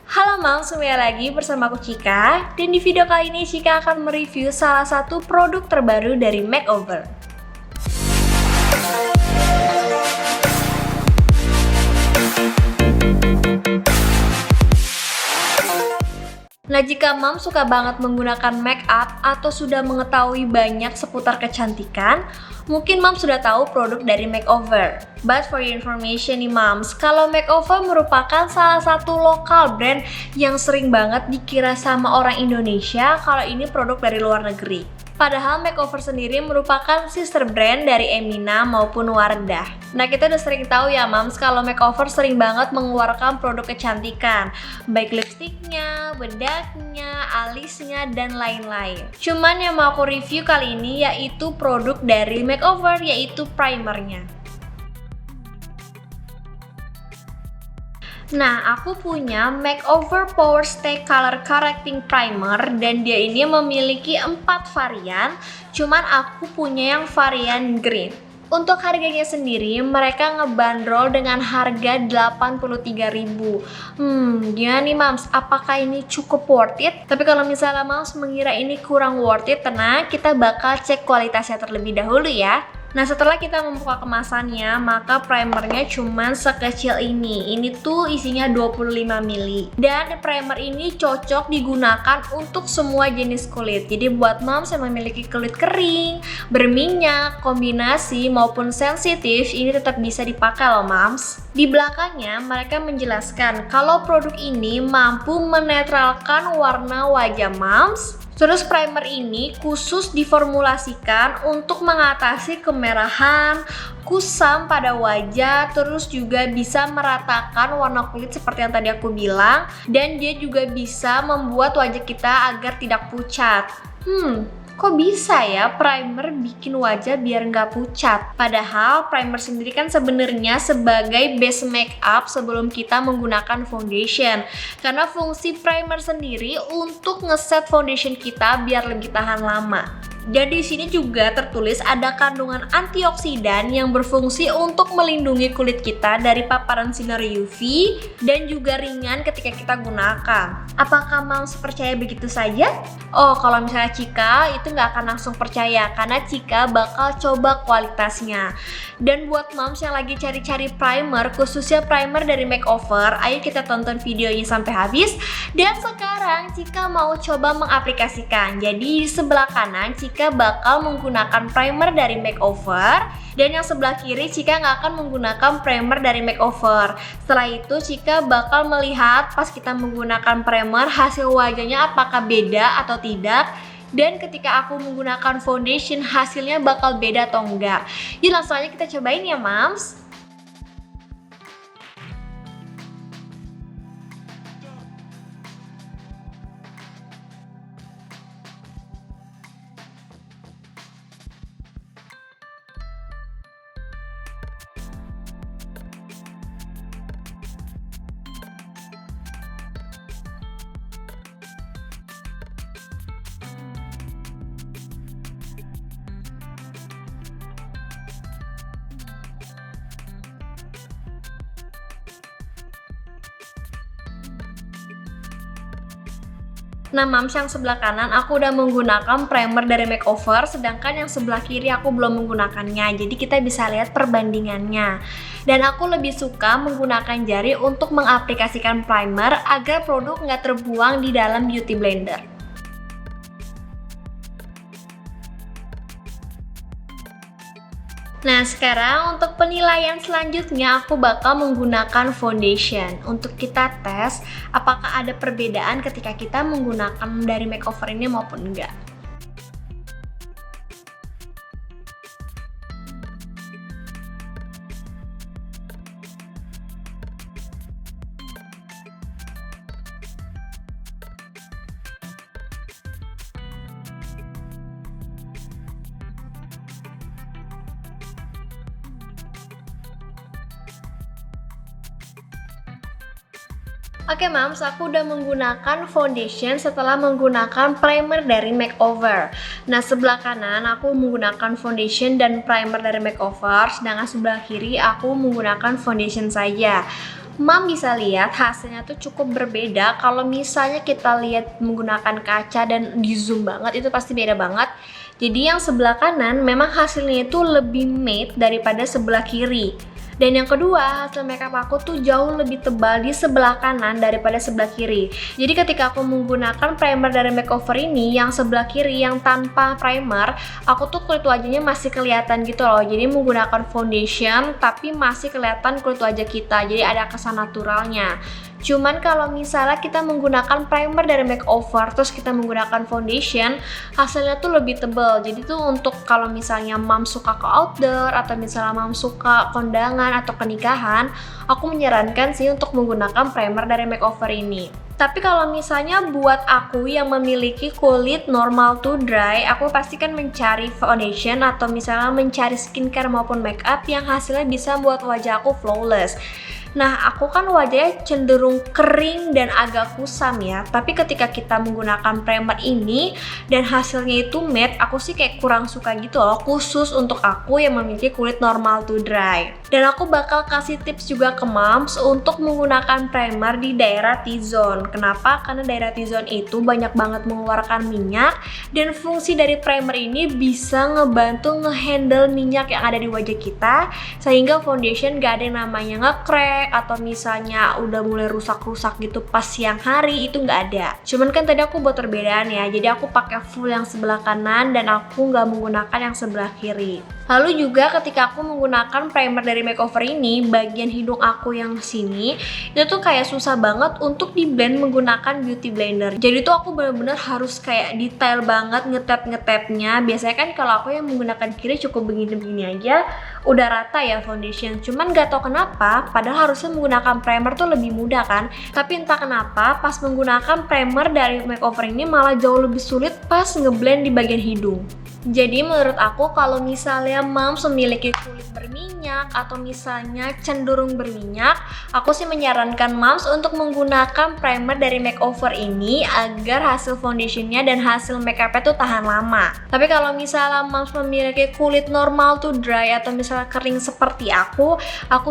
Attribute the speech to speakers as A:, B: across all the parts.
A: Halo Mams, kembali lagi bersama aku Cika. Dan di video kali ini Cika akan mereview salah satu produk terbaru dari Makeover. Nah, jika Mams suka banget menggunakan make up atau sudah mengetahui banyak seputar kecantikan, mungkin Mams sudah tahu produk dari Makeover. But for your information nih Mams, kalau Makeover merupakan salah satu lokal brand yang sering banget dikira sama orang Indonesia kalau ini produk dari luar negeri. Padahal Makeover sendiri merupakan sister brand dari Emina maupun Wardah. Nah, kita udah sering tahu ya Mams kalau Makeover sering banget mengeluarkan produk kecantikan, baik lipstiknya, bedaknya, alisnya, dan lain-lain. Cuman yang mau aku review kali ini yaitu produk dari Makeover, yaitu primernya. Nah, aku punya Makeover Power Stay Color Correcting Primer dan dia ini memiliki 4 varian, cuman aku punya yang varian green. Untuk harganya sendiri, mereka ngebanderol dengan harga 83.000. Gimana nih Mams? Apakah ini cukup worth it? Tapi kalau misalnya Mams mengira ini kurang worth it, tenang, kita bakal cek kualitasnya terlebih dahulu ya. Nah, setelah kita membuka kemasannya, maka primernya cuman sekecil ini. Ini tuh isinya 25 ml. Dan primer ini cocok digunakan untuk semua jenis kulit. Jadi buat Mams yang memiliki kulit kering, berminyak, kombinasi maupun sensitif, ini tetap bisa dipakai loh Mams. Di belakangnya mereka menjelaskan kalau produk ini mampu menetralkan warna wajah Mams. Terus primer ini khusus diformulasikan untuk mengatasi kemerahan, kusam pada wajah, terus juga bisa meratakan warna kulit seperti yang tadi aku bilang, dan dia juga bisa membuat wajah kita agar tidak pucat. Kok bisa ya primer bikin wajah biar nggak pucat? Padahal primer sendiri kan sebenarnya sebagai base makeup sebelum kita menggunakan foundation. Karena fungsi primer sendiri untuk ngeset foundation kita biar lebih tahan lama. Dan di sini juga tertulis ada kandungan antioksidan yang berfungsi untuk melindungi kulit kita dari paparan sinar UV dan juga ringan ketika kita gunakan. Apakah Mams percaya begitu saja? Oh, kalau misalnya Cika itu nggak akan langsung percaya karena Cika bakal coba kualitasnya. Dan buat Mams yang lagi cari-cari primer, khususnya primer dari Makeover, ayo kita tonton videonya sampai habis. Dan sekarang Cika mau coba mengaplikasikan. Jadi di sebelah kanan Cika bakal menggunakan primer dari Makeover, dan yang sebelah kiri Cika nggak akan menggunakan primer dari Makeover. Setelah itu Cika bakal melihat pas kita menggunakan primer hasil wajahnya apakah beda atau tidak. Dan ketika aku menggunakan foundation hasilnya bakal beda atau enggak. Yuk langsung aja kita cobain ya Mams. Nah Mams, yang sebelah kanan aku udah menggunakan primer dari Makeover, sedangkan yang sebelah kiri aku belum menggunakannya. Jadi kita bisa lihat perbandingannya. Dan aku lebih suka menggunakan jari untuk mengaplikasikan primer agar produk nggak terbuang di dalam beauty blender. Nah, sekarang untuk penilaian selanjutnya aku bakal menggunakan foundation. Untuk kita tes apakah ada perbedaan ketika kita menggunakan dari Makeover ini maupun enggak. Oke Mams, aku udah menggunakan foundation setelah menggunakan primer dari Makeover. Nah, sebelah kanan aku menggunakan foundation dan primer dari Makeover, sedangkan sebelah kiri aku menggunakan foundation saja. Mam bisa lihat hasilnya tuh cukup berbeda kalau misalnya kita lihat menggunakan kaca dan di zoom banget, itu pasti beda banget. Jadi yang sebelah kanan memang hasilnya itu lebih matte daripada sebelah kiri. Dan yang kedua, hasil makeup aku tuh jauh lebih tebal di sebelah kanan daripada sebelah kiri. Jadi ketika aku menggunakan primer dari makeover ini, yang sebelah kiri yang tanpa primer, aku tuh kulit wajahnya masih kelihatan gitu loh. Jadi menggunakan foundation tapi masih kelihatan kulit wajah kita. Jadi ada kesan naturalnya. Cuman kalau misalnya kita menggunakan primer dari makeover terus kita menggunakan foundation, hasilnya tuh lebih tebal. Jadi tuh untuk kalau misalnya mam suka ke outdoor atau misalnya mam suka kondangan atau pernikahan, aku menyarankan sih untuk menggunakan primer dari makeover ini. Tapi kalau misalnya buat aku yang memiliki kulit normal to dry, aku pasti kan mencari foundation atau misalnya mencari skincare maupun makeup yang hasilnya bisa membuat wajah aku flawless. Nah, aku kan wajahnya cenderung kering dan agak kusam ya. Tapi ketika kita menggunakan primer ini dan hasilnya itu matte, aku sih kayak kurang suka gitu loh. Khusus untuk aku yang memiliki kulit normal to dry. Dan aku bakal kasih tips juga ke moms untuk menggunakan primer di daerah T-zone. Kenapa? Karena daerah T-zone itu banyak banget mengeluarkan minyak. Dan fungsi dari primer ini bisa ngebantu ngehandle minyak yang ada di wajah kita. Sehingga foundation gak ada yang namanya nge-crack atau misalnya udah mulai rusak-rusak gitu pas siang hari, itu nggak ada. Cuman kan tadi aku buat perbedaan ya, jadi aku pakai full yang sebelah kanan dan aku nggak menggunakan yang sebelah kiri. Lalu juga ketika aku menggunakan primer dari makeover ini, bagian hidung aku yang sini itu tuh kayak susah banget untuk di blend menggunakan beauty blender. Jadi tuh aku bener-bener harus kayak detail banget ngetap-ngetapnya. Biasanya kan kalau aku yang menggunakan kiri cukup begini-begini aja udah rata ya foundation. Cuman gak tau kenapa, padahal harusnya menggunakan primer tuh lebih mudah kan. Tapi entah kenapa pas menggunakan primer dari makeover ini malah jauh lebih sulit pas ngeblend di bagian hidung. Jadi menurut aku kalau misalnya moms memiliki kulit berminyak atau misalnya cenderung berminyak, aku sih menyarankan moms untuk menggunakan primer dari makeover ini agar hasil foundationnya dan hasil makeupnya tuh tahan lama. Tapi kalau misalnya moms memiliki kulit normal to dry atau misalnya kering seperti aku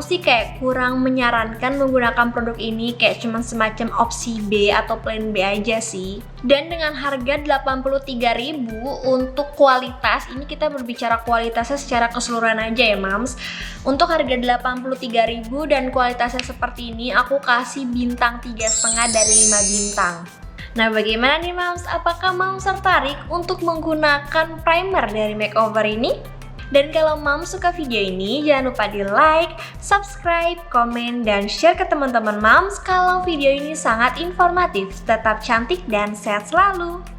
A: sih kayak kurang menyarankan menggunakan produk ini, kayak cuman semacam opsi B atau plan B aja sih. Dan dengan harga 83.000 untuk kualitas, ini kita berbicara kualitasnya secara keseluruhan aja ya moms. Untuk harga 83.000 dan kualitasnya seperti ini, aku kasih bintang 3,5 dari 5 bintang. Nah, bagaimana nih moms? Apakah moms tertarik untuk menggunakan primer dari makeover ini? Dan kalau moms suka video ini, jangan lupa di like, subscribe, komen, dan share ke teman-teman moms kalau video ini sangat informatif. Tetap cantik dan sehat selalu!